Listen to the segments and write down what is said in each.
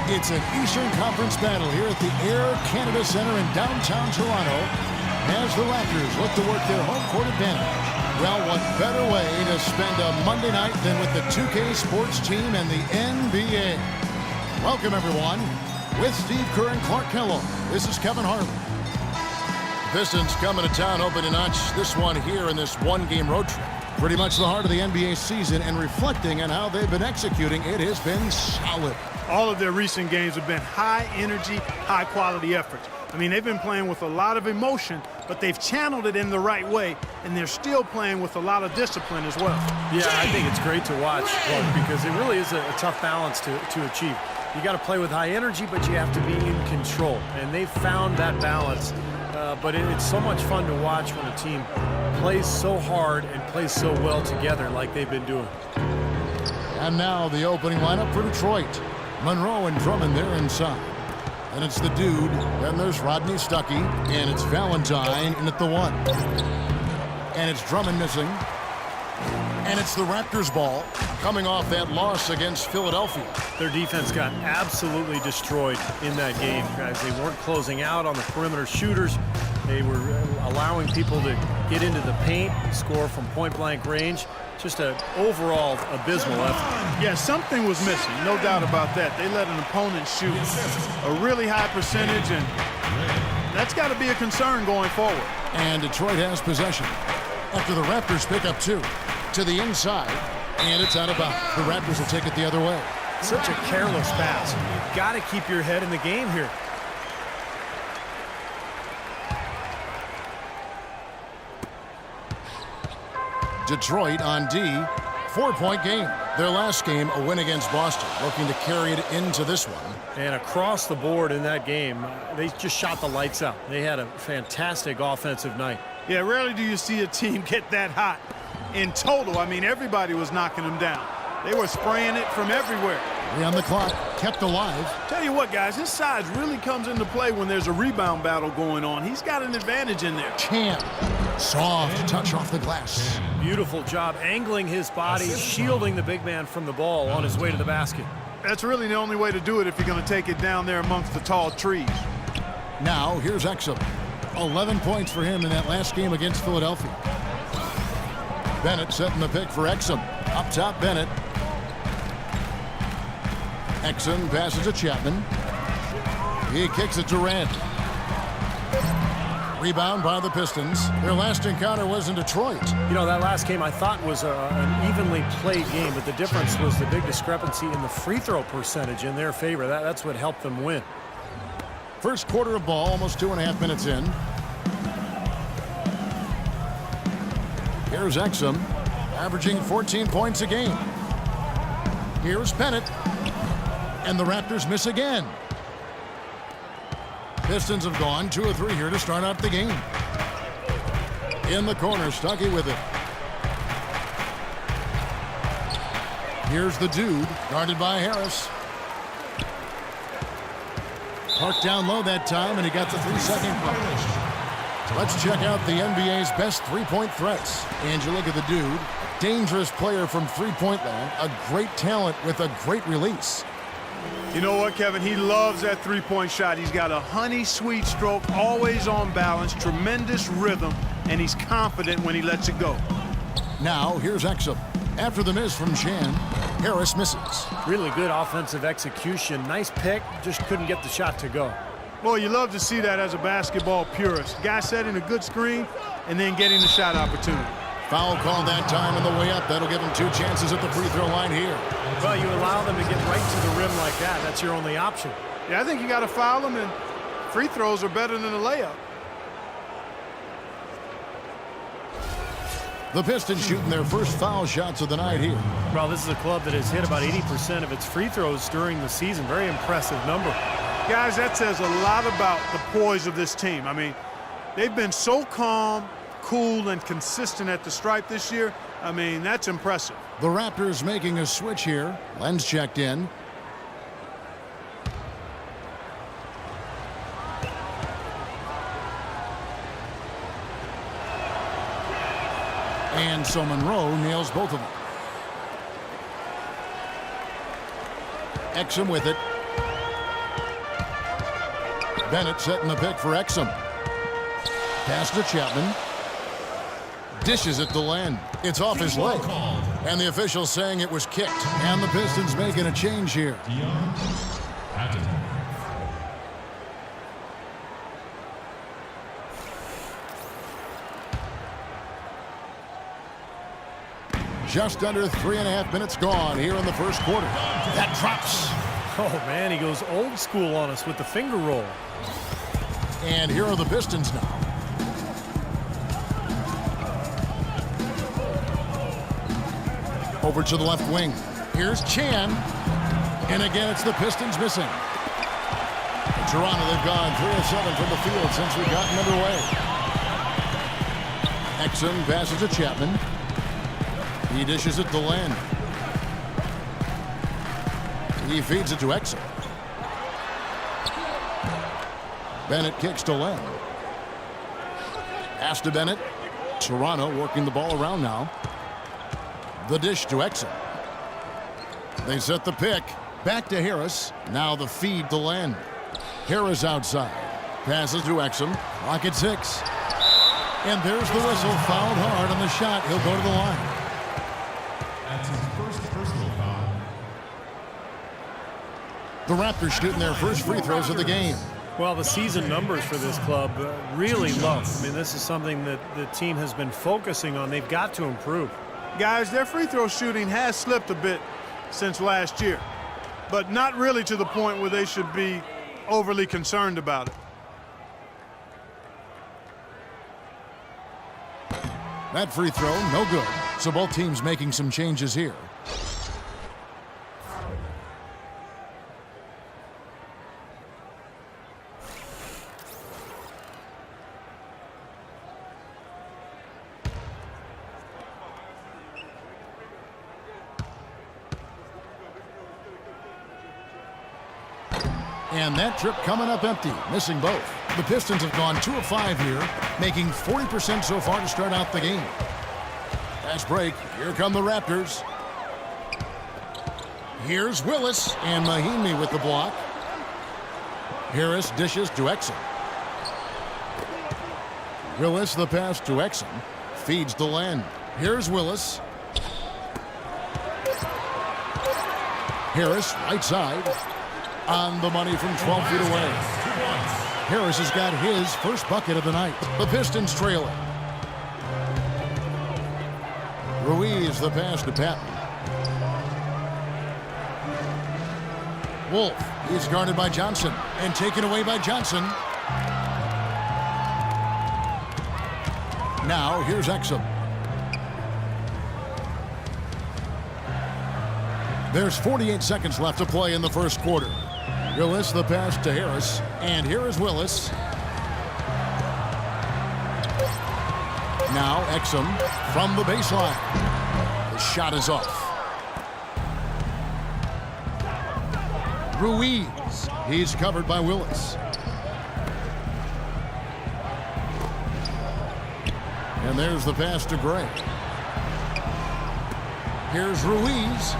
It's an Eastern Conference battle here at the Air Canada Centre in downtown Toronto as the Raptors look to work their home court advantage. Well, what better way to spend a Monday night than with the 2K Sports team and the NBA? Welcome, everyone. With Steve Kerr and Clark Kellogg, this is Kevin Harlan. Pistons coming to town, hoping to notch this one here in this one-game road trip. Pretty much the heart of the NBA season, and reflecting on how they've been executing, it has been solid. All of their recent games have been high-energy, high-quality efforts. I mean, they've been playing with a lot of emotion, but they've channeled it in the right way, and they're still playing with a lot of discipline as well. Yeah, I think it's great to watch, Clark, because it really is a tough balance to achieve. You got to play with high energy, but you have to be in control, and they've found that balance. But it's so much fun to watch when a team plays so hard and plays so well together like they've been doing. And now the opening lineup for Detroit. Monroe and Drummond there inside. And it's the dude, then there's Rodney Stuckey, and it's Valentine in at the 1. And it's Drummond missing. And it's the Raptors ball coming off that loss against Philadelphia. Their defense got absolutely destroyed in that game, guys. They weren't closing out on the perimeter shooters. They were allowing people to get into the paint, score from point-blank range. Just an overall abysmal effort. Yeah, something was missing, no doubt about that. They let an opponent shoot a really high percentage, and that's got to be a concern going forward. And Detroit has possession after the Raptors pick up 2. To the inside, and it's out of bounds. The Raptors will take it the other way. Such a careless pass. You've got to keep your head in the game here. Detroit on D, 4-point game. Their last game, a win against Boston, looking to carry it into this one. And across the board in that game, they just shot the lights out. They had a fantastic offensive night. Yeah, rarely do you see a team get that hot. In total, I mean, everybody was knocking them down. They were spraying it from everywhere. 3 on the clock, kept alive. Tell you what, guys, his size really comes into play when there's a rebound battle going on. He's got an advantage in there. Champ, soft touch off the glass. Beautiful job angling his body, shielding the big man from the ball on his way to the basket. That's really the only way to do it if you're going to take it down there amongst the tall trees. Now, here's Exum. 11 points for him in that last game against Philadelphia. Bennett setting the pick for Exum. Up top, Bennett. Exum passes to Chapman. He kicks it to Rand. Rebound by the Pistons. Their last encounter was in Detroit. You know, that last game I thought was an evenly played game, but the difference was the big discrepancy in the free throw percentage in their favor. That's what helped them win. First quarter of ball, almost 2.5 minutes in. Here's Exum, averaging 14 points a game. Here's Bennett. And the Raptors miss again. Pistons have gone 2 of 3 here to start out the game. In the corner, Stuckey with it. Here's the dude, guarded by Harris. Parked down low that time, and he got the 3-second finish. Let's check out the NBA's best three-point threats. And you look at the dude, dangerous player from three-point land, a great talent with a great release. You know what, Kevin? He loves that three-point shot. He's got a honey-sweet stroke, always on balance, tremendous rhythm, and he's confident when he lets it go. Now, here's Exum. After the miss from Shan, Harris misses. Really good offensive execution. Nice pick, just couldn't get the shot to go. Well, you love to see that as a basketball purist. Guy setting a good screen and then getting the shot opportunity. Foul call that time on the way up. That'll give him 2 chances at the free throw line here. Well, you allow them to get right to the rim like that. That's your only option. Yeah, I think you got to foul them, and free throws are better than a layup. The Pistons shooting their first foul shots of the night here. Well, this is a club that has hit about 80% of its free throws during the season. Very impressive number. Guys, that says a lot about the poise of this team. I mean, they've been so calm, cool, and consistent at the stripe this year. I mean, that's impressive. The Raptors making a switch here. Lenz checked in. And so Monroe nails both of them. Exum with it. Bennett setting the pick for Exum. Pass to Chapman. Dishes it to Len. It's off his leg. And the official saying it was kicked. And the Pistons making a change here. Just under 3.5 minutes gone here in the first quarter. That drops. Oh, man, he goes old school on us with the finger roll. And here are the Pistons now. Over to the left wing. Here's Chan. And again, it's the Pistons missing. Toronto, they've gone 3 of 7 from the field since we've gotten underway. Exum passes to Chapman. He dishes it to Len. He feeds it to Exum. Bennett kicks to Len. Pass to Bennett. Toronto working the ball around now. The dish to Exum. They set the pick. Back to Harris. Now the feed to Len. Harris outside. Passes to Exum. Clock at 6. And there's the whistle. Fouled hard on the shot. He'll go to the line. That's his first personal foul. The Raptors shooting their first free throws of the game. Well, the season numbers for this club really low. I mean, this is something that the team has been focusing on. They've got to improve. Guys, their free throw shooting has slipped a bit since last year, but not really to the point where they should be overly concerned about it. That free throw, no good. So both teams making some changes here. And that trip coming up empty, missing both. The Pistons have gone 2 of 5 here, making 40% so far to start out the game. Fast break. Here come the Raptors. Here's Willis and Mahinmi with the block. Harris dishes to Exum. Willis the pass to Exum. Feeds to Len. Here's Willis. Harris right side. On the money from 12 feet away. Harris has got his first bucket of the night. The Pistons trailing. Ruiz the pass to Patton. Wolf, he's guarded by Johnson and taken away by Johnson. Now here's Exum. There's 48 seconds left to play in the first quarter. Willis the pass to Harris, and here is Willis. Now Exum from the baseline. The shot is off. Ruiz, he's covered by Willis. And there's the pass to Gray. Here's Ruiz.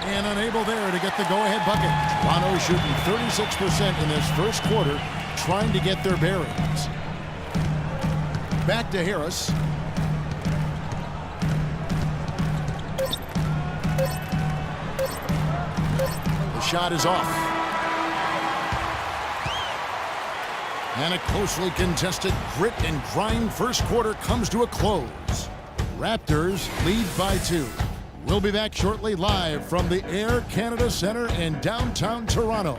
And unable there to get the go-ahead bucket. Toronto shooting 36% in this first quarter, trying to get their bearings. Back to Harris. The shot is off. And a closely contested grit and grind first quarter comes to a close. Raptors lead by 2. We'll be back shortly live from the Air Canada Centre in downtown Toronto.